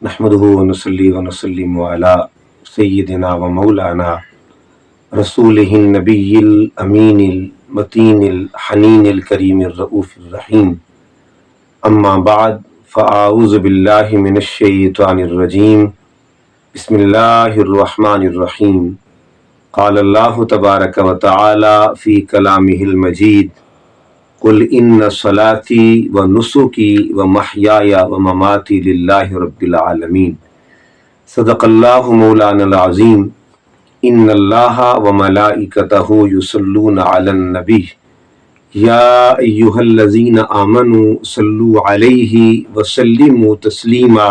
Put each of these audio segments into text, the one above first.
نحمده ونصلي ونسلم على سيدنا ومولانا رسوله النبي الأمين المتين الحنين الكريم الرؤوف الرحيم أما بعد فأعوذ بالله من الشيطان الرجيم بسم الله الرحمن الرحيم قال الله تبارك وتعالى في كلامه المجيد قل ان صلاتي ونسكي ومحياي ومماتي لله رب العالمين صدق الله مولانا العظيم ان الله وملائكته يصلون على النبي يا ايها الذين آمنوا صلوا عليه وسلموا تسليما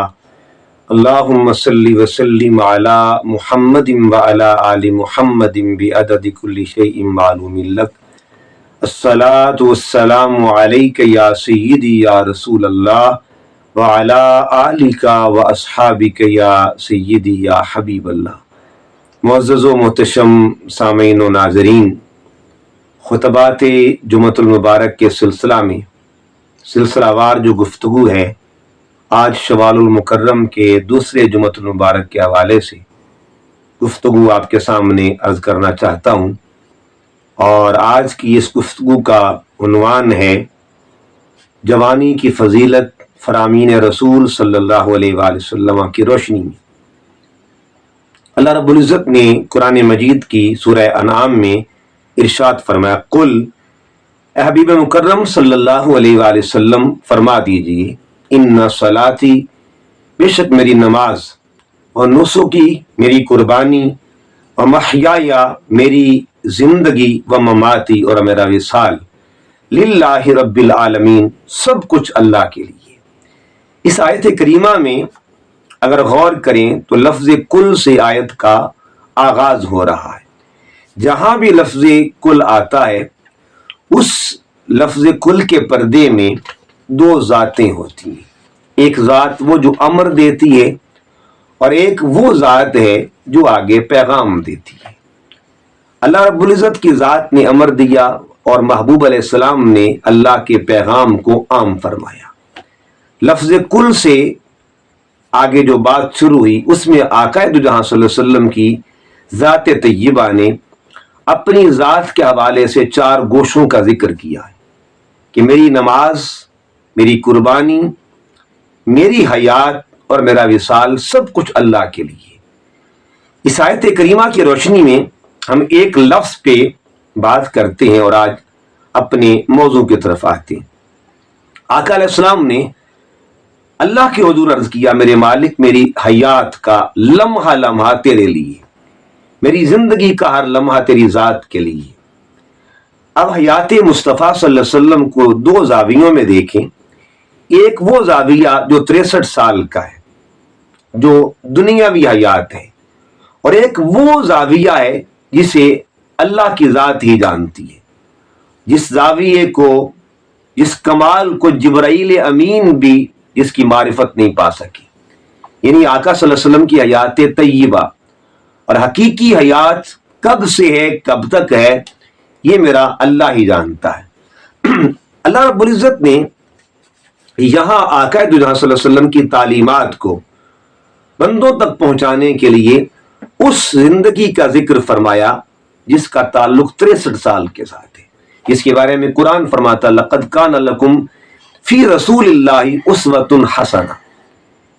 اللهم صل وسلم على محمد وعلى آل محمد بعدد كل شيء معلوم لك الصلاۃ والسلام علیک یا سیدی یا رسول اللہ وعلی آلک و اصحابک یا سیدی یا حبیب اللہ۔ معزز و محتشم سامعین و ناظرین، خطبات جمعۃ المبارک کے سلسلہ میں سلسلہ وار جو گفتگو ہے، آج شوال المکرم کے دوسرے جمعۃ المبارک کے حوالے سے گفتگو آپ کے سامنے عرض کرنا چاہتا ہوں، اور آج کی اس گفتگو کا عنوان ہے جوانی کی فضیلت فرامین رسول صلی اللہ علیہ وآلہ وسلم کی روشنی میں۔ اللہ رب العزت نے قرآن مجید کی سورہ انعام میں ارشاد فرمایا، قل، اے حبیب مکرم صلی اللہ علیہ وآلہ وسلم فرما دیجئے، ان صلاتی، بے شک میری نماز، اور نسکی، میری قربانی، اور محیایا، میری زندگی، و مماتی، اور میرا وصال، للہ رب العالمین، سب کچھ اللہ کے لیے۔ اس آیت کریمہ میں اگر غور کریں تو لفظ کل سے آیت کا آغاز ہو رہا ہے۔ جہاں بھی لفظ کل آتا ہے، اس لفظ کل کے پردے میں دو ذاتیں ہوتی ہیں، ایک ذات وہ جو امر دیتی ہے، اور ایک وہ ذات ہے جو آگے پیغام دیتی ہے۔ اللہ رب العزت کی ذات نے امر دیا اور محبوب علیہ السلام نے اللہ کے پیغام کو عام فرمایا۔ لفظ کل سے آگے جو بات شروع ہوئی، اس میں آقا دو جہاں صلی اللہ علیہ وسلم کی ذات طیبہ نے اپنی ذات کے حوالے سے چار گوشوں کا ذکر کیا ہے کہ میری نماز، میری قربانی، میری حیات اور میرا وصال، سب کچھ اللہ کے لیے۔ اس آیت کریمہ کی روشنی میں ہم ایک لفظ پہ بات کرتے ہیں اور آج اپنے موضوع کی طرف آتے ہیں۔ آقا علیہ السلام نے اللہ کے حضور عرض کیا، میرے مالک، میری حیات کا لمحہ لمحہ تیرے لیے، میری زندگی کا ہر لمحہ تیری ذات کے لیے۔ اب حیات مصطفیٰ صلی اللہ علیہ وسلم کو دو زاویوں میں دیکھیں، ایک وہ زاویہ جو 63 سال کا ہے، جو دنیاوی حیات ہے، اور ایک وہ زاویہ ہے جسے اللہ کی ذات ہی جانتی ہے، جس زاویے کو، جس کمال کو جبرائیل امین بھی جس کی معرفت نہیں پا سکی، یعنی آقا صلی اللہ علیہ وسلم کی حیات طیبہ۔ اور حقیقی حیات کب سے ہے، کب تک ہے، یہ میرا اللہ ہی جانتا ہے۔ اللہ رب العزت نے یہاں آقا دو جہاں صلی اللہ علیہ وسلم کی تعلیمات کو بندوں تک پہنچانے کے لیے اس زندگی کا ذکر فرمایا جس کا تعلق 63 سال کے ساتھ ہے، جس کے بارے میں قرآن فرماتا، لَقَدْ كَانَ لَكُمْ فِي رَسُولِ اللَّهِ أُسْوَةٌ حَسَنَةٌ،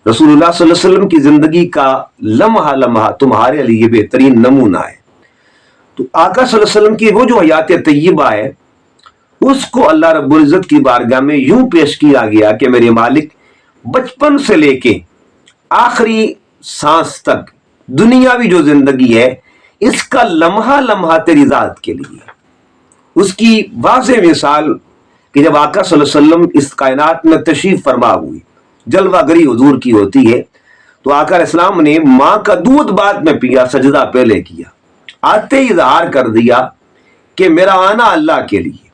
رسول اللہ صلی اللہ علیہ وسلم کی زندگی کا لمحہ لمحہ تمہارے لیے بہترین نمونہ ہے۔ تو آقا صلی اللہ علیہ وسلم کی وہ جو حیات طیبہ ہے، اس کو اللہ رب العزت کی بارگاہ میں یوں پیش کیا گیا کہ میرے مالک، بچپن سے لے کے آخری سانس تک دنیاوی جو زندگی ہے، اس کا لمحہ لمحہ تیری ذات کے لیے۔ اس کی واضح مثال کہ جب آقا صلی اللہ علیہ وسلم اس کائنات میں تشریف فرما ہوئی، جلوہ گری حضور کی ہوتی ہے، تو آقا علیہ السلام نے ماں کا دودھ بعد میں پیا، سجدہ پہلے کیا، آتے ہی اظہار کر دیا کہ میرا آنا اللہ کے لیے،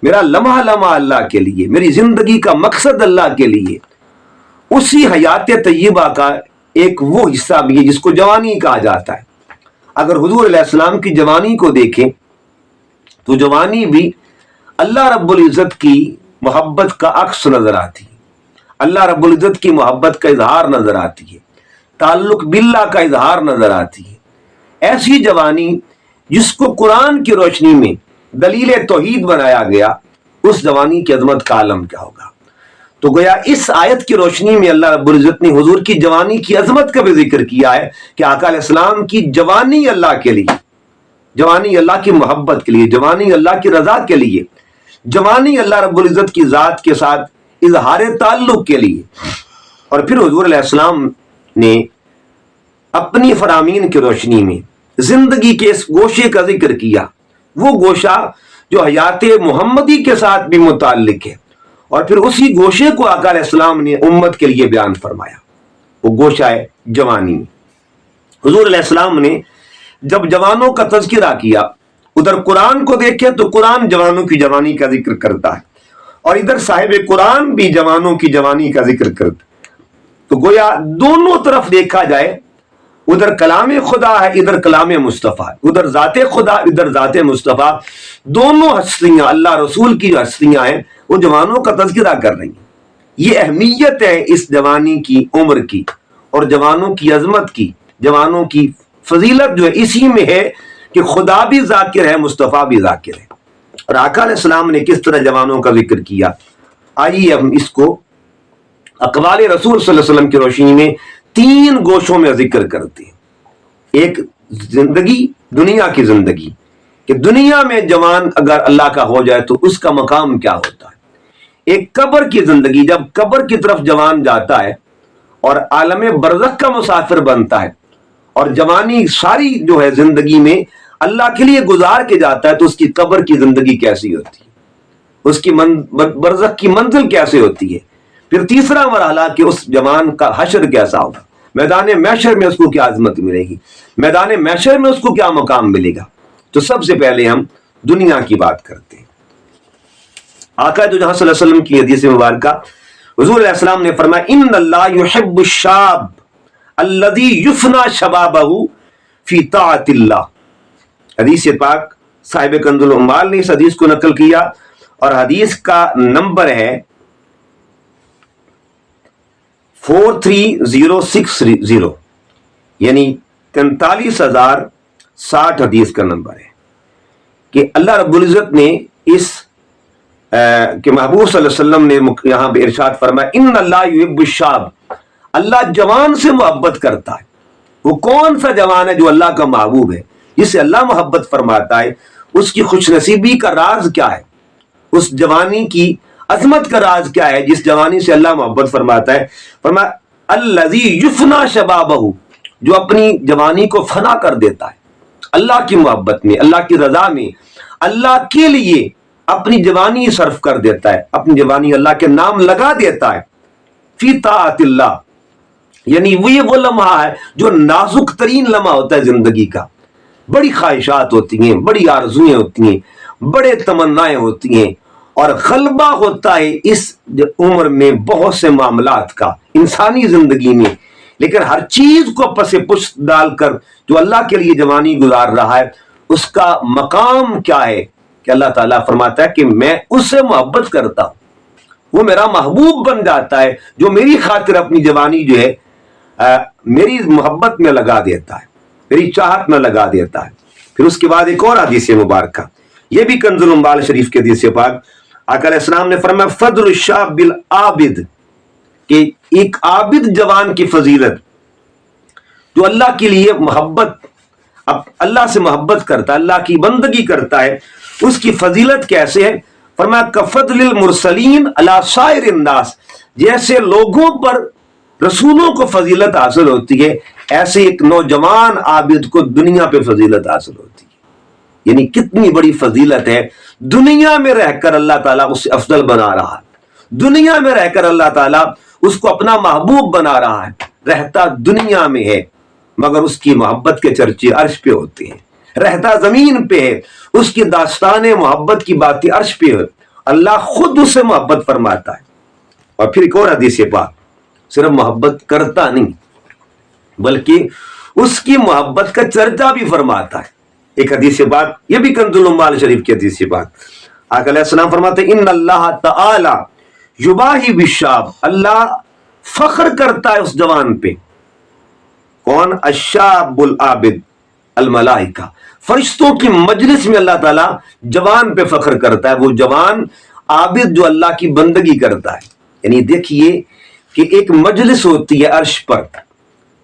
میرا لمحہ لمحہ اللہ کے لیے، میری زندگی کا مقصد اللہ کے لیے۔ اسی حیات طیبہ کا ایک وہ حصہ بھی ہے جس کو جوانی کہا جاتا ہے۔ اگر حضور علیہ السلام کی جوانی کو دیکھیں تو جوانی بھی اللہ رب العزت کی محبت کا عکس نظر آتی۔ اللہ رب العزت کی محبت کا اظہار نظر آتی ہے، تعلق باللہ کا اظہار نظر آتی ہے۔ ایسی جوانی جس کو قرآن کی روشنی میں دلیل توحید بنایا گیا، اس جوانی کی عظمت کا عالم کیا ہوگا؟ تو گویا اس آیت کی روشنی میں اللہ رب العزت نے حضور کی جوانی کی عظمت کا بھی ذکر کیا ہے کہ آقا علیہ السلام کی جوانی اللہ کے لیے، جوانی اللہ کی محبت کے لیے، جوانی اللہ کی رضا کے لیے، جوانی اللہ رب العزت کی ذات کے ساتھ اظہار تعلق کے لیے۔ اور پھر حضور علیہ السلام نے اپنی فرامین کی روشنی میں زندگی کے اس گوشے کا ذکر کیا، وہ گوشہ جو حیات محمدی کے ساتھ بھی متعلق ہے، اور پھر اسی گوشے کو آقا علیہ السلام نے امت کے لیے بیان فرمایا، وہ گوشہ ہے جوانی۔ حضور علیہ السلام نے جب جوانوں کا تذکرہ کیا، ادھر قرآن کو دیکھے تو قرآن جوانوں کی جوانی کا ذکر کرتا ہے، اور ادھر صاحب قرآن بھی جوانوں کی جوانی کا ذکر کرتا ہے۔ تو گویا دونوں طرف دیکھا جائے، ادھر کلام خدا ہے، ادھر کلام مصطفیٰ، ادھر ذات خدا، ادھر ذات مصطفیٰ، دونوں ہستیاں اللہ رسول کی جو ہستیاں ہیں وہ جوانوں کا تذکرہ کر رہی ہیں۔ یہ اہمیت ہے اس جوانی کی عمر کی، اور جوانوں کی عظمت کی، جوانوں کی فضیلت جو ہے اسی میں ہے کہ خدا بھی ذاکر ہے، مصطفیٰ بھی ذاکر ہے۔ اور آقا علیہ السلام نے کس طرح جوانوں کا ذکر کیا، آئیے ہم اس کو اقوال رسول صلی اللہ علیہ وسلم کی روشنی میں تین گوشوں میں ذکر کرتے ہیں۔ ایک زندگی، دنیا کی زندگی، کہ دنیا میں جوان اگر اللہ کا ہو جائے تو اس کا مقام کیا ہوتا ہے۔ ایک قبر کی زندگی، جب قبر کی طرف جوان جاتا ہے اور عالم برزخ کا مسافر بنتا ہے، اور جوانی ساری جو ہے زندگی میں اللہ کے لیے گزار کے جاتا ہے، تو اس کی قبر کی زندگی کیسی ہوتی ہے، اس کی برزخ کی منزل کیسے ہوتی ہے۔ پھر تیسرا مرحلہ کہ اس جوان کا حشر کیسا ہوگا، میدان محشر میں اس کو کیا عظمت ملے گی، میدان محشر میں اس کو کیا مقام ملے گا۔ تو سب سے پہلے ہم دنیا کی بات کرتے ہیں۔ آقا تو جہاں صلی اللہ علیہ وسلم کی حدیث مبارکہ، حضور علیہ السلام نے فرمایا ان اللہ یحب الشاب الذی یفنا شبابہ فی طاعت اللہ۔ حدیث پاک صاحب کنز العمال نے اس حدیث کو نقل کیا، اور حدیث کا نمبر ہے 43060، یعنی 43,060 حدیث کا نمبر ہے، کہ اللہ رب العزت نے اس کہ محبوب صلی اللہ علیہ وسلم نے یہاں پہ ارشاد فرمایا ان اللہ یحب الشاب، اللہ جوان سے محبت کرتا ہے۔ وہ کون سا جوان ہے جو اللہ کا محبوب ہے، جسے اللہ محبت فرماتا ہے؟ اس کی خوش نصیبی کا راز کیا ہے، اس جوانی کی عظمت کا راز کیا ہے جس جوانی سے اللہ محبت فرماتا ہے؟ فرمایا الذی یفنا شبابہ، جو اپنی جوانی کو فنا کر دیتا ہے اللہ کی محبت میں، اللہ کی رضا میں، اللہ کے لیے اپنی جوانی صرف کر دیتا ہے، اپنی جوانی اللہ کے نام لگا دیتا ہے، فی طاعت اللہ، یعنی وہ لمحہ ہے جو نازک ترین لمحہ ہوتا ہے زندگی کا، بڑی خواہشات ہوتی ہیں، بڑی آرزویں ہوتی ہیں، بڑے تمنائیں ہوتی ہیں، اور غلبہ ہوتا ہے اس عمر میں بہت سے معاملات کا انسانی زندگی میں، لیکن ہر چیز کو پس پشت ڈال کر جو اللہ کے لیے جوانی گزار رہا ہے، اس کا مقام کیا ہے کہ اللہ تعالیٰ فرماتا ہے کہ میں اس سے محبت کرتا ہوں، وہ میرا محبوب بن جاتا ہے جو میری خاطر اپنی جوانی جو ہے میری محبت میں لگا دیتا ہے، میری چاہت میں لگا دیتا ہے۔ پھر اس کے بعد ایک اور حدیث مبارکہ، یہ بھی کنز العمال شریف کے حدیث پاک، آقا علیہ السلام نے فرمایا فضل الشاب بالعابد، کہ ایک عابد جوان کی فضیلت جو اللہ کے لیے محبت، اللہ سے محبت کرتا ہے، اللہ کی بندگی کرتا ہے، اس کی فضیلت کیسے ہے؟ فرمایا کفضل المرسلین علی سائر الناس، جیسے لوگوں پر رسولوں کو فضیلت حاصل ہوتی ہے، ایسے ایک نوجوان عابد کو دنیا پہ فضیلت حاصل ہوتی ہے۔ یعنی کتنی بڑی فضیلت ہے، دنیا میں رہ کر اللہ تعالیٰ اس سے افضل بنا رہا ہے، دنیا میں رہ کر اللہ تعالیٰ اس کو اپنا محبوب بنا رہا ہے، رہتا دنیا میں ہے مگر اس کی محبت کے چرچے عرش پہ ہوتے ہیں، رہتا زمین پہ ہے، اس کی داستان محبت کی باتیں عرش پہ ہے، اللہ خود اس سے محبت فرماتا ہے۔ اور پھر ایک اور حدیث پاک، صرف محبت کرتا نہیں بلکہ اس کی محبت کا چرچا بھی فرماتا ہے۔ ایک حدیث پاک، یہ بھی کنز العمال شریف کی حدیث پاک، آقا علیہ السلام فرماتے ہیں ان اللہ تعالی یباہی بالشاب، اللہ فخر کرتا ہے اس جوان پہ. کون؟ الشاب العابد الملائکہ، فرشتوں کی مجلس میں اللہ تعالیٰ جوان پہ فخر کرتا ہے. وہ جوان عابد جو اللہ کی بندگی کرتا ہے. یعنی دیکھیے کہ ایک مجلس ہوتی ہے عرش پر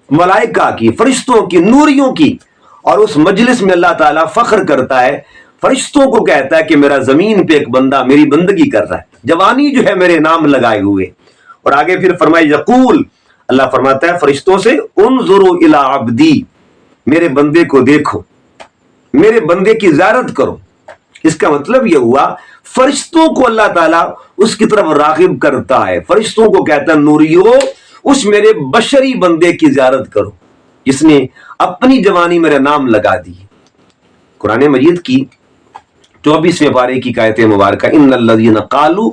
ملائکہ کی، فرشتوں کی، نوریوں کی، اور اس مجلس میں اللہ تعالیٰ فخر کرتا ہے، فرشتوں کو کہتا ہے کہ میرا زمین پہ ایک بندہ میری بندگی کر رہا ہے، جوانی جو ہے میرے نام لگائے ہوئے. اور آگے پھر فرمائے یقول، اللہ فرماتا ہے فرشتوں سے انظروا الی عبدی، میرے بندے کو دیکھو، میرے بندے کی زیارت کرو. اس کا مطلب یہ ہوا فرشتوں کو اللہ تعالیٰ اس کی طرف راغب کرتا ہے. فرشتوں کو کہتا ہے نوریو اس میرے بشری بندے کی زیارت کرو جس نے اپنی جوانی میرے نام لگا دی. قرآن مجید کی 24ویں پارے کی آیت مبارکہ ان الذین قالوا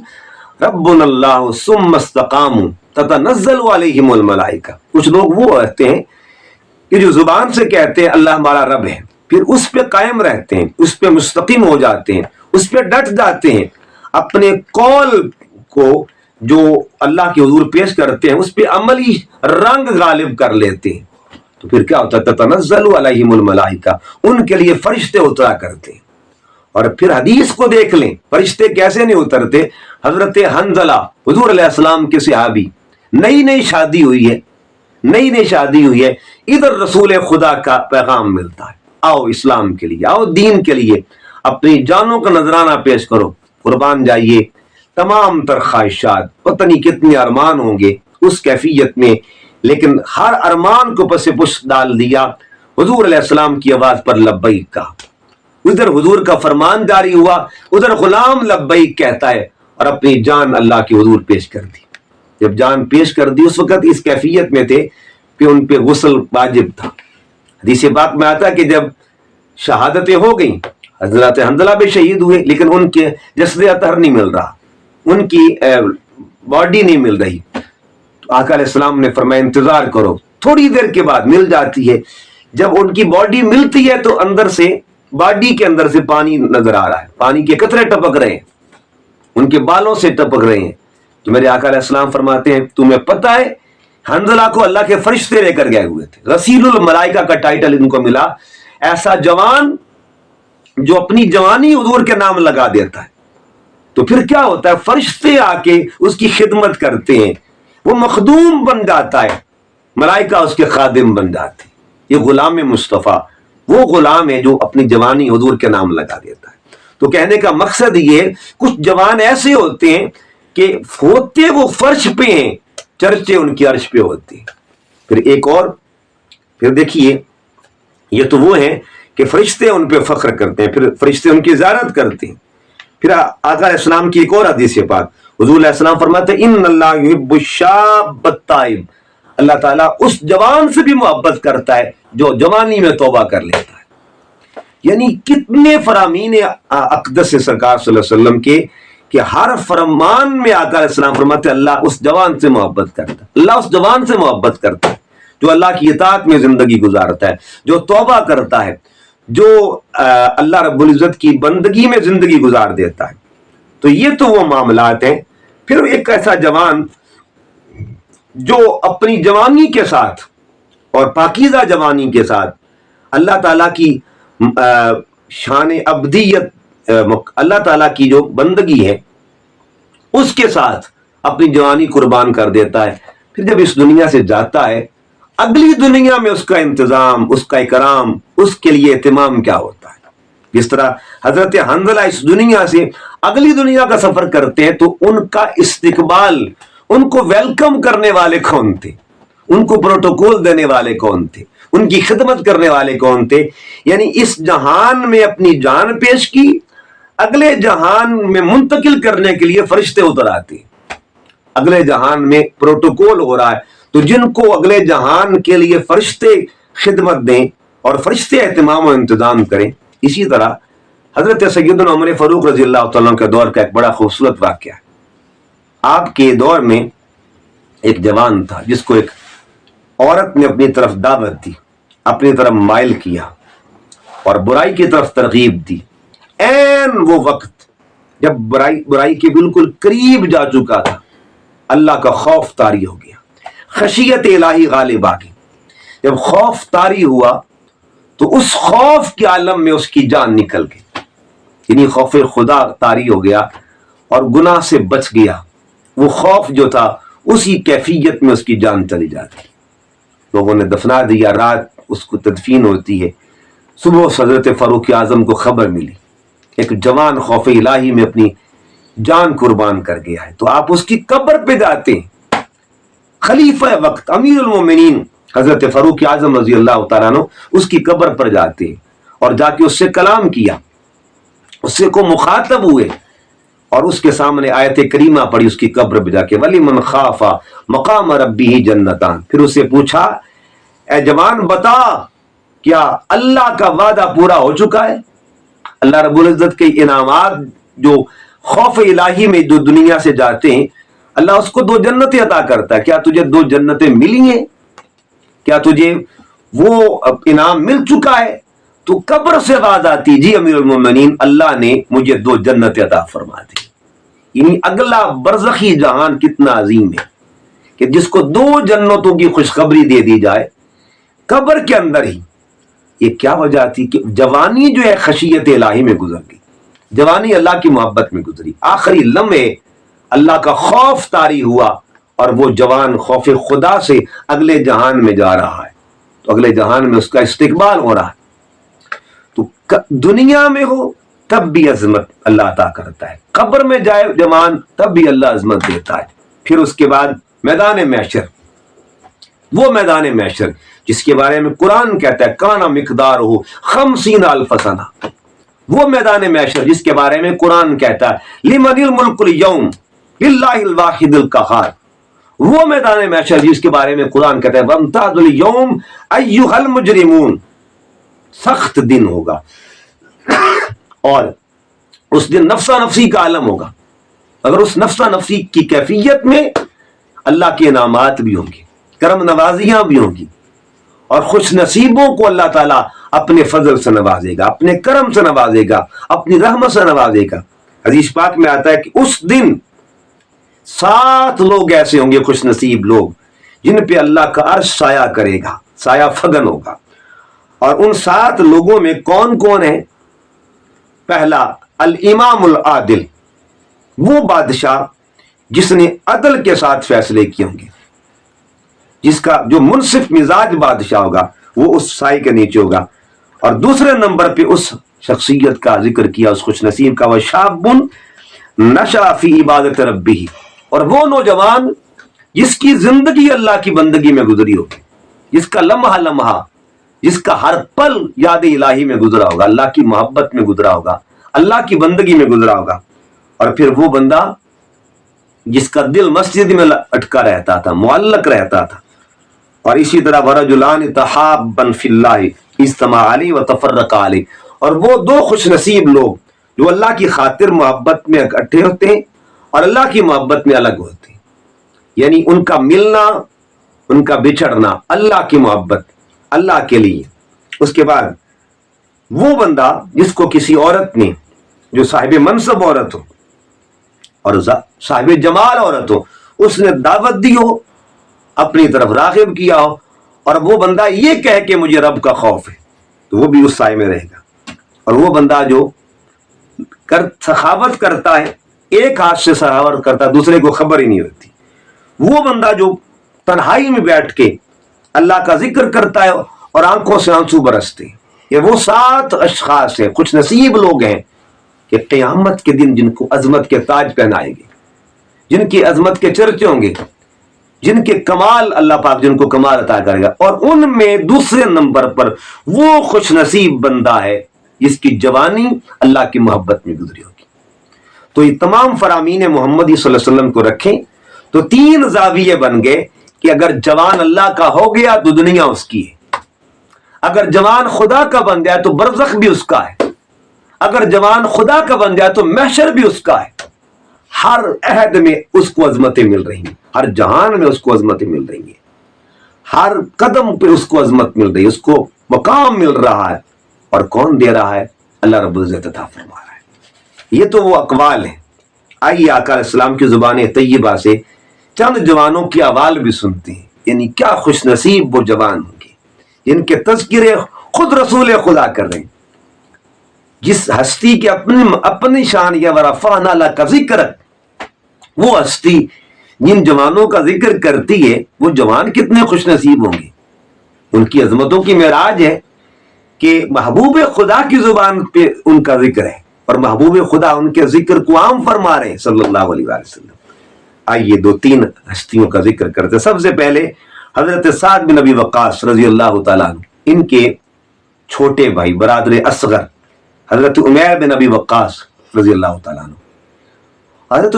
ربنا اللہ ثم استقاموا تتنزل علیہم الملائکہ. کچھ لوگ وہ رہتے ہیں کہ جو زبان سے کہتے ہیں اللہ ہمارا رب ہے، پھر اس پہ قائم رہتے ہیں، اس پہ مستقیم ہو جاتے ہیں، اس پہ ڈٹ جاتے ہیں، اپنے قول کو جو اللہ کے حضور پیش کرتے ہیں اس پہ عملی رنگ غالب کر لیتے ہیں. تو پھر کیا ہوتا ہے؟ تتنزل علیہم الملائکہ، ان کے لیے فرشتے اترا کرتے ہیں. اور پھر حدیث کو دیکھ لیں فرشتے کیسے نہیں اترتے. حضرت حنظلہ حضور علیہ السلام کے صحابی، نئی شادی ہوئی ہے، نئی شادی ہوئی ہے، ادھر رسول خدا کا پیغام ملتا ہے، آؤ اسلام کے لیے، آؤ دین کے لیے، اپنی جانوں کا نذرانہ پیش کرو، قربان جائیے. تمام تر خواہشات، پتہ نہیں کتنے ارمان ہوں گے اس کیفیت میں، لیکن ہر ارمان کو پس پش ڈال دیا، حضور علیہ السلام کی آواز پر لبیک کہا. ادھر حضور کا فرمان جاری ہوا، ادھر غلام لبیک کہتا ہے، اور اپنی جان اللہ کی حضور پیش کر دی. جب جان پیش کر دی اس وقت اس کیفیت میں تھے کہ ان پہ غسل واجب تھا. حدیث پاک میں آتا ہے کہ جب شہادتیں ہو گئیں، حضرت حنظلہ بھی شہید ہوئے، لیکن ان کے جسد اطہر نہیں مل رہا، ان کی باڈی نہیں مل رہی. تو آقا علیہ السلام نے فرمایا انتظار کرو، تھوڑی دیر کے بعد مل جاتی ہے. جب ان کی باڈی ملتی ہے تو اندر سے، باڈی کے اندر سے پانی نظر آ رہا ہے، پانی کے قطرے ٹپک رہے ہیں، ان کے بالوں سے ٹپک رہے ہیں. تو میرے آقا علیہ السلام فرماتے ہیں تمہیں پتہ ہے حنظلہ کو اللہ کے فرشتے لے کر گئے ہوئے تھے، غسیل الملائکہ کا ٹائٹل ان کو ملا. ایسا جوان جو اپنی جوانی حضور کے نام لگا دیتا ہے، تو پھر کیا ہوتا ہے؟ فرشتے آ کے اس کی خدمت کرتے ہیں، وہ مخدوم بن جاتا ہے، ملائکہ اس کے خادم بن جاتے ہیں. یہ غلام مصطفیٰ وہ غلام ہے جو اپنی جوانی حضور کے نام لگا دیتا ہے. تو کہنے کا مقصد یہ، کچھ جوان ایسے ہوتے ہیں کہ ہوتے وہ فرش پہ ہیں، چرچے ان کی عرش پہ ہوتے ہیں. پھر ایک اور، پھر دیکھیے یہ تو وہ ہیں کہ فرشتے ان پہ فخر کرتے ہیں، پھر فرشتے ان کی زیارت کرتے ہیں. پھر آقا علیہ السلام کی ایک اور حدیث پاک، حضور علیہ السلام فرماتے ہیں ان اللہ یحب الشاب التائب، اللہ تعالیٰ اس جوان سے بھی محبت کرتا ہے جو جوانی میں توبہ کر لیتا ہے. یعنی کتنے فرامین اقدس سرکار صلی اللہ علیہ وسلم کے کہ ہر فرمان میں آقا علیہ السلام فرماتے ہیں اللہ اس جوان سے محبت کرتا ہے، اللہ اس جوان سے محبت کرتا ہے جو اللہ کی اطاعت میں زندگی گزارتا ہے، جو توبہ کرتا ہے، جو اللہ رب العزت کی بندگی میں زندگی گزار دیتا ہے. تو یہ تو وہ معاملات ہیں. پھر ایک ایسا جوان جو اپنی جوانی کے ساتھ اور پاکیزہ جوانی کے ساتھ اللہ تعالیٰ کی شان ابدیت، اللہ تعالیٰ کی جو بندگی ہے اس کے ساتھ اپنی جوانی قربان کر دیتا ہے. پھر جب اس دنیا سے جاتا ہے، اگلی دنیا میں اس کا انتظام، اس کا اکرام، اس کے لیے اہتمام کیا ہوتا ہے. جس طرح حضرت حنظلہ اس دنیا سے اگلی دنیا کا سفر کرتے ہیں تو ان کا استقبال، ان کو ویلکم کرنے والے کون تھے، ان کو پروٹوکول دینے والے کون تھے، ان کی خدمت کرنے والے کون تھے. یعنی اس جہان میں اپنی جان پیش کی، اگلے جہان میں منتقل کرنے کے لیے فرشتے اتر آتے ہیں. اگلے جہان میں پروٹوکول ہو رہا ہے تو جن کو اگلے جہان کے لیے فرشتے خدمت دیں اور فرشتے اہتمام و انتظام کریں. اسی طرح حضرت سیدنا عمر فاروق رضی اللہ تعالیٰ کے دور کا ایک بڑا خوبصورت واقعہ ہے. آپ کے دور میں ایک جوان تھا جس کو ایک عورت نے اپنی طرف دعوت دی، اپنی طرف مائل کیا اور برائی کی طرف ترغیب دی. این وہ وقت جب برائی کے بالکل قریب جا چکا تھا، اللہ کا خوف طاری ہو گیا، خشیت الہی غالب آ گئی۔ جب خوف طاری ہوا تو اس خوف کے عالم میں اس کی جان نکل گئی، یعنی خوف خدا طاری ہو گیا اور گناہ سے بچ گیا۔ وہ خوف جو تھا اسی کیفیت میں اس کی جان چلی جاتی، لوگوں نے دفنا دیا، رات اس کو تدفین ہوتی ہے۔ صبح حضرت فاروق اعظم کو خبر ملی ایک جوان خوف الہی میں اپنی جان قربان کر گیا ہے، تو آپ اس کی قبر پہ جاتے ہیں۔ خلیفہ وقت امیر المومنین حضرت فاروق اعظم رضی اللہ تعالیٰ عنہ اس کی قبر پر جاتے ہیں اور جا کے اس سے کلام کیا، اس سے کو مخاطب ہوئے اور اس کے سامنے آیت کریمہ پڑھی اس کی قبر پہ جا کے، وَلِمَنْ خَافَ مَقَامَ رَبِّهِ جَنَّتَانِ۔ پھر اس سے پوچھا اے جوان بتا کیا اللہ کا وعدہ پورا ہو چکا ہے؟ اللہ رب العزت کے انعامات جو خوف الہی میں جو دنیا سے جاتے ہیں، اللہ اس کو 2 جنتیں عطا کرتا ہے، کیا تجھے 2 جنتیں ملی ہیں؟ کیا تجھے وہ انعام مل چکا ہے؟ تو قبر سے آواز آتی، جی امیر المومنین اللہ نے مجھے 2 جنتیں عطا فرما دی۔ یعنی اگلا برزخی جہان کتنا عظیم ہے کہ جس کو 2 جنتوں کی خوشخبری دے دی جائے قبر کے اندر ہی۔ یہ کیا وجہ تھی کہ جوانی جو ہے خشیت الہی میں گزر گئی، جوانی اللہ کی محبت میں گزری، آخری لمحے اللہ کا خوف طاری ہوا اور وہ جوان خوف خدا سے اگلے جہان میں جا رہا ہے، تو اگلے جہان میں اس کا استقبال ہو رہا ہے۔ تو دنیا میں ہو تب بھی عظمت اللہ عطا کرتا ہے، قبر میں جائے جوان تب بھی اللہ عظمت دیتا ہے۔ پھر اس کے بعد میدان محشر، وہ میدان محشر جس کے بارے میں قرآن کہتا ہے کانا مقدار ہو 50,000 سنہ، وہ میدان محشر جس کے بارے میں قرآن کہتا ہے لمن الملک اليوم للہ الواحد القہار، وہ میدان محشر جس کے بارے میں قرآن کہتا ہے وامتازوا اليوم ایھا المجرمون، سخت دن ہوگا اور اس دن نفسا نفسی کا عالم ہوگا۔ اگر اس نفسا نفسی کی کیفیت میں اللہ کے انعامات بھی ہوں گے، کرم نوازیاں بھی ہوں گی، اور خوش نصیبوں کو اللہ تعالیٰ اپنے فضل سے نوازے گا، اپنے کرم سے نوازے گا، اپنی رحمت سے نوازے گا۔ حدیث پاک میں آتا ہے کہ اس دن 7 لوگ ایسے ہوں گے خوش نصیب لوگ جن پہ اللہ کا عرش سایہ کرے گا، سایہ فگن ہوگا۔ اور ان 7 لوگوں میں کون کون ہیں؟ پہلا الامام العادل، وہ بادشاہ جس نے عدل کے ساتھ فیصلے کیے ہوں گے، جس کا جو منصف مزاج بادشاہ ہوگا وہ اس سائے کے نیچے ہوگا۔ اور دوسرے نمبر پہ اس شخصیت کا ذکر کیا، اس خوش نصیب کا، وشاب نشأ فی عبادت ربہ، اور وہ نوجوان جس کی زندگی اللہ کی بندگی میں گزری ہوگی، جس کا لمحہ لمحہ، جس کا ہر پل یاد الہی میں گزرا ہوگا، اللہ کی محبت میں گزرا ہوگا، اللہ کی بندگی میں گزرا ہوگا۔ اور پھر وہ بندہ جس کا دل مسجد میں اٹکا رہتا تھا، معلق رہتا تھا۔ اور اسی طرح ورجلان تحابا فی اللہ اجتمعا علیہ وتفرقا علیہ، اور وہ 2 خوش نصیب لوگ جو اللہ کی خاطر محبت میں اکٹھے ہوتے ہیں اور اللہ کی محبت میں الگ ہوتے ہیں، یعنی ان کا ملنا، ان کا بچھڑنا اللہ کی محبت، اللہ کے لیے۔ اس کے بعد وہ بندہ جس کو کسی عورت نے، جو صاحب منصب عورت ہو اور صاحب جمال عورت ہو، اس نے دعوت دی ہو، اپنی طرف راغب کیا ہو، اور وہ بندہ یہ کہے کہ مجھے رب کا خوف ہے، تو وہ بھی اس سائے میں رہے گا۔ اور وہ بندہ جو سخاوت کرتا ہے، ایک ہاتھ سے سخاوت کرتا ہے، دوسرے کو خبر ہی نہیں ہوتی، وہ بندہ جو تنہائی میں بیٹھ کے اللہ کا ذکر کرتا ہے اور آنکھوں سے آنسو برستے، یہ وہ 7 اشخاص ہیں، خوش نصیب لوگ ہیں کہ قیامت کے دن جن کو عظمت کے تاج پہنائیں گے، جن کی عظمت کے چرچے ہوں گے، جن کے کمال اللہ پاک جن کو کمال عطا کرے گا۔ اور ان میں دوسرے نمبر پر وہ خوش نصیب بندہ ہے جس کی جوانی اللہ کی محبت میں گزری ہوگی۔ تو یہ تمام فرامین محمدی صلی اللہ علیہ وسلم کو رکھیں تو 3 زاویے بن گئے کہ اگر جوان اللہ کا ہو گیا تو دنیا اس کی ہے، اگر جوان خدا کا بن جائے تو برزخ بھی اس کا ہے، اگر جوان خدا کا بن جائے تو محشر بھی اس کا ہے۔ ہر عہد میں اس کو عظمتیں مل رہی ہیں، ہر جہان میں اس کو عظمتیں مل رہی ہیں، ہر قدم پہ اس کو عظمت مل رہی ہے، اس کو مقام مل رہا ہے۔ اور کون دے رہا ہے؟ اللہ رب العزت عطا فرما رہا ہے۔ یہ تو وہ اقوال ہیں۔ آئیے آقا علیہ السلام کی زبان طیبہ سے چند جوانوں کی آواز بھی سنتے ہیں. یعنی کیا خوش نصیب وہ جوان ہوں گے جن کے تذکرے خود رسول خدا کر رہے ہیں. جس ہستی کے اپنی شان یا ورفعنا لک ذکرک، وہ ہستی جن جوانوں کا ذکر کرتی ہے، وہ جوان کتنے خوش نصیب ہوں گے. ان کی عظمتوں کی معراج ہے کہ محبوب خدا کی زبان پہ ان کا ذکر ہے اور محبوب خدا ان کے ذکر کو عام فرما رہے ہیں صلی اللہ علیہ وسلم. آئیے 2-3 ہستیوں کا ذکر کرتے. سب سے پہلے حضرت سعد بن ابی وقاص رضی اللہ تعالیٰ عنہ، ان کے چھوٹے بھائی برادر اصغر حضرت عمیر بن ابی وقاص رضی اللہ تعالیٰ عنہ. حضرت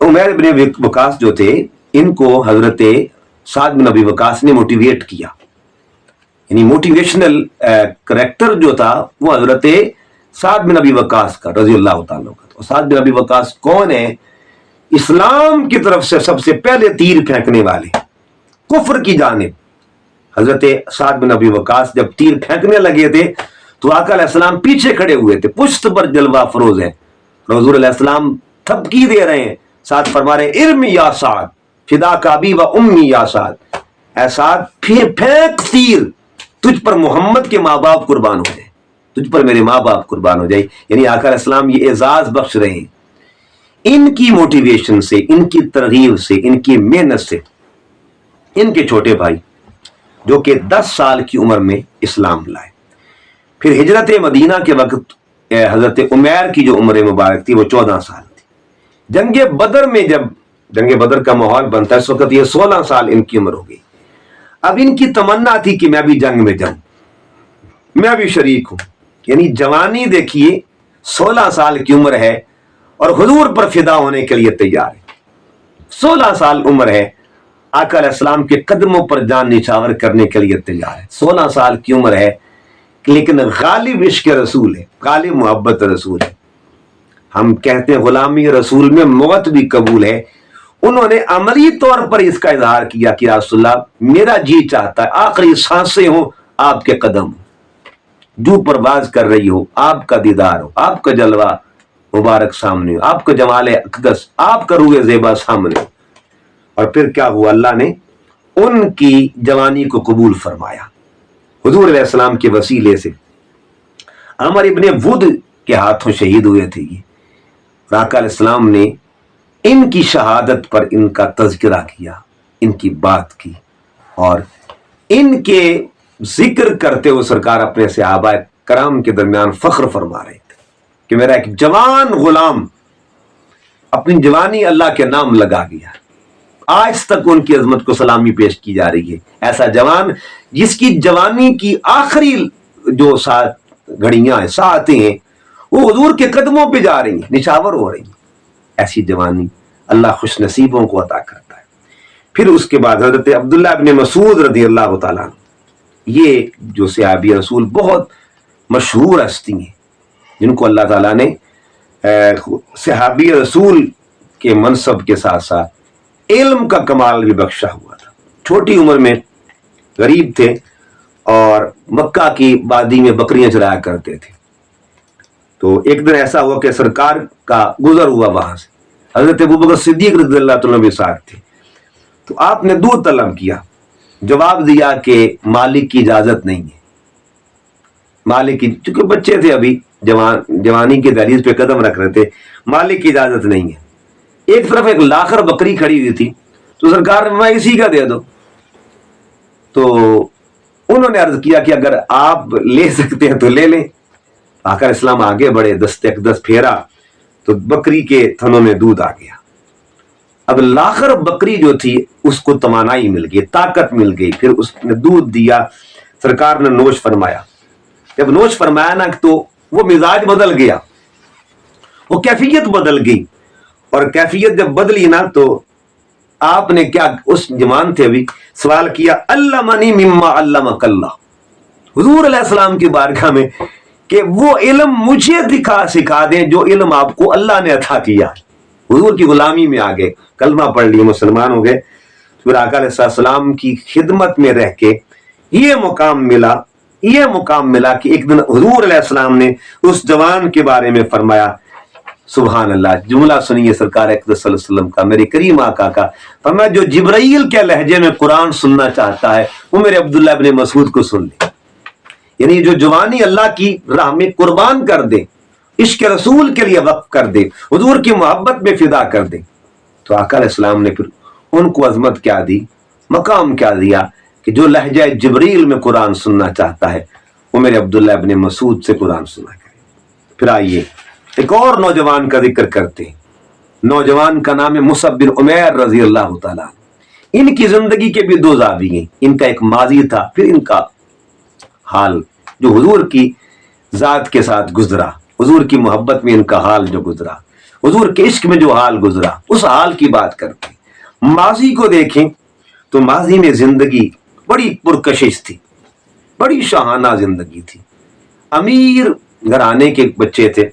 عمیر بن ابی وقاص جو تھے، ان کو حضرت سعد بن ابی وقاص نے موٹیویٹ کیا. یعنی موٹیویشنل کریکٹر جو تھا وہ حضرت سعد بن ابی وقاص کا رضی اللہ تعالیٰ کا. تو سعد بن ابی وقاص کون ہے؟ اسلام کی طرف سے سب سے پہلے تیر پھینکنے والے، کفر کی جانب. حضرت سعد بن ابی وقاص جب تیر پھینکنے لگے تھے تو آقا علیہ السلام پیچھے کھڑے ہوئے تھے، پشت پر جلوہ فروز ہے. حضور علیہ السلام تھپکی دے رہے ہیں، سعد فرما رہے ہیں ارمی یا سعد فداک ابی و امی یا سعد، اے سعد پھینک تیر، تجھ پر محمد کے ماں باپ قربان ہو جائے، تجھ پر میرے ماں باپ قربان ہو جائے. یعنی آقا علیہ السلام یہ اعزاز بخش رہے ہیں. ان کی موٹیویشن سے، ان کی ترغیب سے، ان کی محنت سے ان کے چھوٹے بھائی جو کہ 10 سال کی عمر میں اسلام لائے. پھر ہجرت مدینہ کے وقت حضرت عمیر کی جو عمر مبارک تھی وہ 14 سال تھی. جنگ بدر میں جب جنگ بدر کا ماحول بنتا ہے اس وقت یہ 16 سال ان کی عمر ہو گئی. اب ان کی تمنا تھی کہ میں بھی جنگ میں جاؤں، میں بھی شریک ہوں. یعنی جوانی دیکھیے، 16 سال کی عمر ہے اور حضور پر فدا ہونے کے لیے تیار ہے. 16 سال عمر ہے، آقا علیہ السلام کے قدموں پر جان نچھاور کرنے کے لیے تیار ہے. 16 سال کی عمر ہے لیکن غالب عشق رسول ہے، غالب محبت رسول ہے. ہم کہتے ہیں غلامی رسول میں موت بھی قبول ہے. انہوں نے عملی طور پر اس کا اظہار کیا کہ رسول اللہ میرا جی چاہتا ہے آخری سانسیں ہوں آپ کے قدم، جو پرواز کر رہی ہو آپ کا دیدار ہو، آپ کا جلوہ مبارک سامنے ہو، آپ کا جمال اقدس، آپ کا روح زیبا سامنے ہو. اور پھر کیا ہوا؟ اللہ نے ان کی جوانی کو قبول فرمایا. حضور علیہ السلام کے وسیلے سے عمر ابن ود کے ہاتھوں شہید ہوئے تھے یہ. آقا علیہ السلام نے ان کی شہادت پر ان کا تذکرہ کیا، ان کی بات کی، اور ان کے ذکر کرتے ہوئے سرکار اپنے صحابہ کرام کے درمیان فخر فرما رہے تھے کہ میرا ایک جوان غلام اپنی جوانی اللہ کے نام لگا گیا. آج تک ان کی عظمت کو سلامی پیش کی جا رہی ہے. ایسا جوان جس کی جوانی کی آخری جو گھڑیاں ہیں، ساعتیں ہیں، وہ حضور کے قدموں پہ جا رہی ہیں، نچھاور ہو رہی ہیں. ایسی جوانی اللہ خوش نصیبوں کو عطا کرتا ہے. پھر اس کے بعد حضرت عبداللہ ابن مسعود رضی اللہ تعالیٰ عنہ، یہ جو صحابی رسول بہت مشہور ہستی ہیں جن کو اللہ تعالیٰ نے صحابی رسول کے منصب کے ساتھ ساتھ علم کا کمال بھی بخشا ہوا تھا. چھوٹی عمر میں غریب تھے اور مکہ کی وادی میں بکریاں چرایا کرتے تھے. تو ایک دن ایسا ہوا کہ سرکار کا گزر ہوا وہاں سے، حضرت ابوبکر صدیق رضی اللہ تعالیٰ بھی ساتھ تھے. تو آپ نے دودھ طلب کیا، جواب دیا کہ مالک کی اجازت نہیں ہے. مالک کی، چونکہ بچے تھے ابھی، جوانی کے دہلیز پہ قدم رکھ رہے تھے، مالک کی اجازت نہیں ہے. ایک طرف ایک لاخر بکری کھڑی ہوئی تھی تو سرکار میں اسی کا دے دو. تو انہوں نے عرض کیا کہ اگر آپ لے سکتے ہیں تو لے لیں. آقا اسلام آگے بڑھے، دست اقدس پھیرا تو بکری کے تھنوں میں دودھ آ گیا. اب لاخر بکری جو تھی اس کو توانائی مل گئی، طاقت مل گئی. پھر اس نے دودھ دیا، سرکار نے نوش فرمایا. جب نوش فرمایا نا تو وہ مزاج بدل گیا، وہ کیفیت بدل گئی. اور کیفیت جب بدلی نا تو آپ نے کیا، اس جوان تھے ابھی، سوال کیا علمنی مما علمک اللہ، حضور علیہ السلام کی بارگاہ میں، کہ وہ علم مجھے سکھا دیں جو علم آپ کو اللہ نے عطا کیا. حضور کی غلامی میں آ گئے، کلمہ پڑھ لیے، مسلمان ہو گئے. پھر آقا علیہ السلام کی خدمت میں رہ کے یہ مقام ملا کہ ایک دن حضور علیہ السلام نے اس جوان کے بارے میں فرمایا سبحان اللہ، جملہ سنیے سرکار اقدس صلی اللہ علیہ وسلم کا، میرے کریم آقا کا، فرمایا جو جبرائیل کے لہجے میں قرآن سننا چاہتا ہے وہ میرے عبداللہ ابن مسعود کو سن لے، یعنی جو جوانی اللہ کی راہ میں قربان کر دے، عشق رسول کے لیے وقف کر دے، حضور کی محبت میں فدا کر دے، تو آقا علیہ السلام نے پھر ان کو عظمت کیا دی، مقام کیا دیا کہ جو لہجہ جبریل میں قرآن سننا چاہتا ہے وہ میرے عبداللہ ابن مسعود سے قرآن سنا کرے۔ پھر آئیے ایک اور نوجوان کا ذکر کرتے ہیں، نوجوان کا نام ہے مصعب بن عمیر رضی اللہ تعالیٰ۔ ان کی زندگی کے بھی دو زاویے، ان کا ایک ماضی تھا، پھر ان کا حال جو حضور کی ذات کے ساتھ گزرا، حضور کی محبت میں ان کا حال جو گزرا، حضور کے عشق میں جو حال گزرا، اس حال کی بات کرتے ہیں۔ ماضی کو دیکھیں تو ماضی میں زندگی بڑی پرکشش تھی، بڑی شاہانہ زندگی تھی، امیر گھرانے کے بچے تھے۔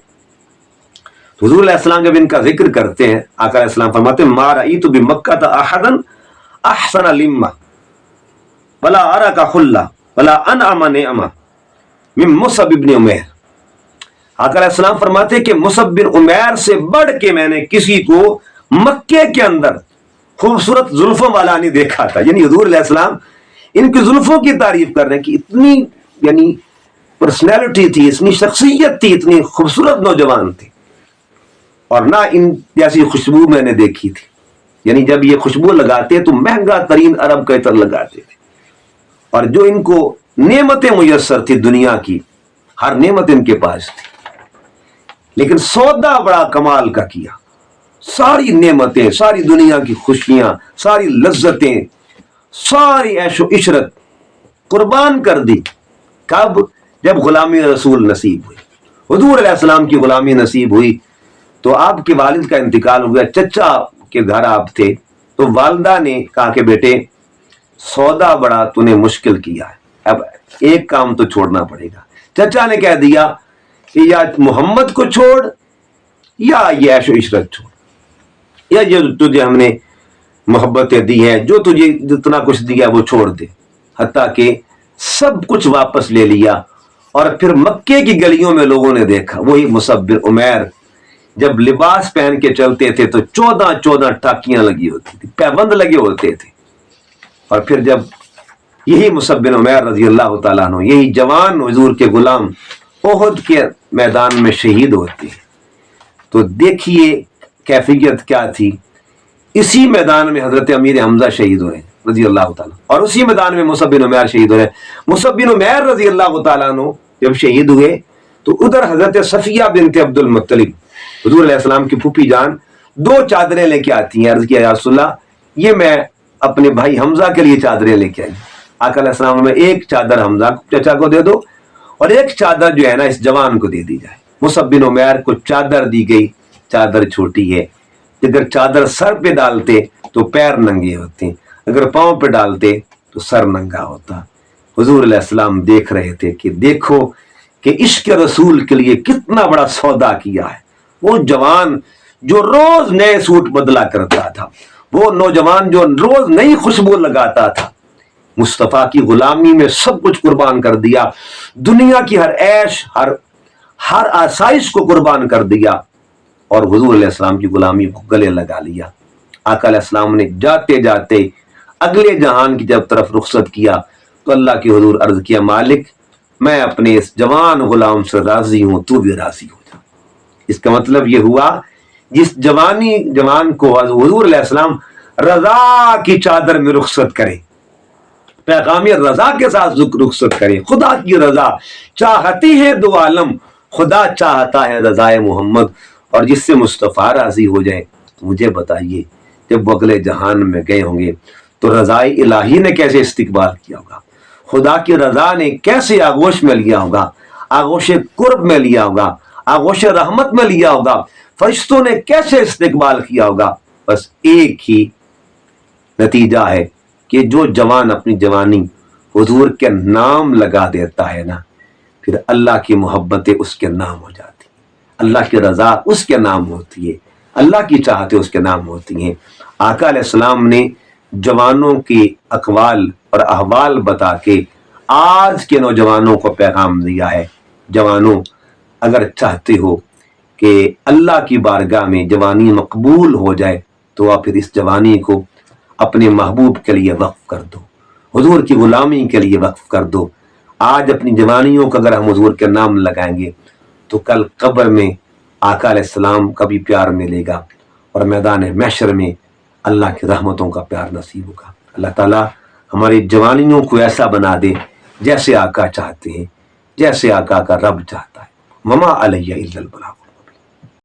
حضور علیہ السلام جب ان کا ذکر کرتے ہیں، آقا علیہ السلام فرماتے ہیں ما رأیت بمکہ احدا احسن لما ولا ارک خلا ولا انعم نعمہ من مصعب بن عمیر۔ آقا علیہ السلام فرماتے ہیں کہ مصعب بن عمیر سے بڑھ کے میں نے کسی کو مکے کے اندر خوبصورت زلفوں والا نہیں دیکھا تھا، یعنی حضور علیہ السلام ان کی زلفوں کی تعریف کر رہے ہیں کہ اتنی یعنی پرسنالٹی تھی، اتنی شخصیت تھی، اتنی خوبصورت نوجوان تھی، اور نہ ان جیسی خوشبو میں نے دیکھی تھی، یعنی جب یہ خوشبو لگاتے تو مہنگا ترین عرب کا عطر لگاتے تھے، اور جو ان کو نعمتیں میسر تھی دنیا کی، ہر نعمت ان کے پاس تھی، لیکن سودا بڑا کمال کا کیا، ساری نعمتیں، ساری دنیا کی خوشیاں، ساری لذتیں، ساری عیش و عشرت قربان کر دی۔ کب؟ جب غلامی رسول نصیب ہوئی، حضور علیہ السلام کی غلامی نصیب ہوئی تو آپ کے والد کا انتقال ہو گیا، چچا کے گھر آپ تھے، تو والدہ نے کہا کہ بیٹے سودا بڑا تو نے مشکل کیا ہے، اب ایک کام تو چھوڑنا پڑے گا۔ چچا نے کہہ دیا کہ یا محمد کو چھوڑ یا یہ عیش و عشرت چھوڑ، یا جو تجھے ہم نے محبتیں دی ہیں، جو تجھے جتنا کچھ دیا وہ چھوڑ دے، حتیٰ کہ سب کچھ واپس لے لیا۔ اور پھر مکے کی گلیوں میں لوگوں نے دیکھا وہی مصعب بن عمیر جب لباس پہن کے چلتے تھے تو 14 ٹاکیاں لگی ہوتی تھی، پیبند لگے ہوتے تھے، اور پھر جب یہی مصعب بن عمیر رضی اللہ تعالیٰ عنہ، یہی جوان حضور کے غلام احد کے میدان میں شہید ہوتے ہیں تو دیکھیے کیفیت کیا تھی۔ اسی میدان میں حضرت امیر حمزہ شہید ہوئے رضی اللہ تعالیٰ، اور اسی میدان میں مصعب بن عمیر شہید ہوئے۔ مصعب بن عمیر رضی اللہ تعالیٰ عنہ جب شہید ہوئے تو ادھر حضرت صفیہ بنت عبد المطلب، حضور علیہ السلام کی پھوپھی جان، 2 چادریں لے کے آتی ہیں، عرض کیا یا رسول اللہ یہ میں اپنے بھائی حمزہ کے لیے چادریں لے کے آئی۔ آقا علیہ السلام میں ایک چادر حمزہ چچا کو دے دو اور ایک چادر جو ہے نا اس جوان کو دے دی جائے۔ مصعب بن عمیر کو چادر دی گئی، چادر چھوٹی ہے، اگر چادر سر پہ ڈالتے تو پیر ننگے ہوتے، اگر پاؤں پہ ڈالتے تو سر ننگا ہوتا۔ حضور علیہ السلام دیکھ رہے تھے کہ دیکھو کہ عشق رسول کے لیے کتنا بڑا سودا کیا ہے۔ وہ جوان جو روز نئے سوٹ بدلا کرتا تھا، وہ نوجوان جو روز نئی خوشبو لگاتا تھا، مصطفیٰ کی غلامی میں سب کچھ قربان کر دیا، دنیا کی ہر عیش، ہر آسائش کو قربان کر دیا، اور حضور علیہ السلام کی غلامی کو گلے لگا لیا۔ آقا علیہ السلام نے جاتے جاتے اگلے جہان کی جب طرف رخصت کیا تو اللہ کی حضور عرض کیا مالک میں اپنے اس جوان غلام سے راضی ہوں، تو بھی راضی ہو جا۔ اس کا مطلب یہ ہوا جس جوان کو حضور علیہ السلام رضا کی چادر میں رخصت کرے، پیغام رضا کے ساتھ رخصت کرے، خدا کی رضا چاہتی ہے دو عالم، خدا چاہتا ہے رضا محمد، اور جس سے مصطفیٰ راضی ہو جائے تو مجھے بتائیے جب وہ اگلے جہان میں گئے ہوں گے تو رضا الہی نے کیسے استقبال کیا ہوگا، خدا کی رضا نے کیسے آغوش میں لیا ہوگا، آغوش قرب میں لیا ہوگا، آغوش رحمت میں لیا ہوگا، فرشتوں نے کیسے استقبال کیا ہوگا۔ بس ایک ہی نتیجہ ہے کہ جو جوان اپنی جوانی حضور کے نام لگا دیتا ہے نا، پھر اللہ کی محبتیں اس کے نام ہو جاتی ہیں، اللہ کی رضا اس کے نام ہوتی ہے، اللہ کی چاہتیں اس کے نام ہوتی ہیں۔ آقا علیہ السلام نے جوانوں کے اقوال اور احوال بتا کے آج کے نوجوانوں کو پیغام دیا ہے، جوانوں اگر چاہتے ہو کہ اللہ کی بارگاہ میں جوانی مقبول ہو جائے تو آپ پھر اس جوانی کو اپنے محبوب کے لیے وقف کر دو، حضور کی غلامی کے لیے وقف کر دو۔ آج اپنی جوانیوں کو اگر ہم حضور کے نام لگائیں گے تو کل قبر میں آقا علیہ السلام کا بھی پیار ملے گا اور میدان محشر میں اللہ کی رحمتوں کا پیار نصیب ہوگا۔ اللہ تعالیٰ ہماری جوانیوں کو ایسا بنا دے جیسے آقا چاہتے ہیں، جیسے آقا کا رب چاہتا ہے۔ وما علیہ الا البلاغ۔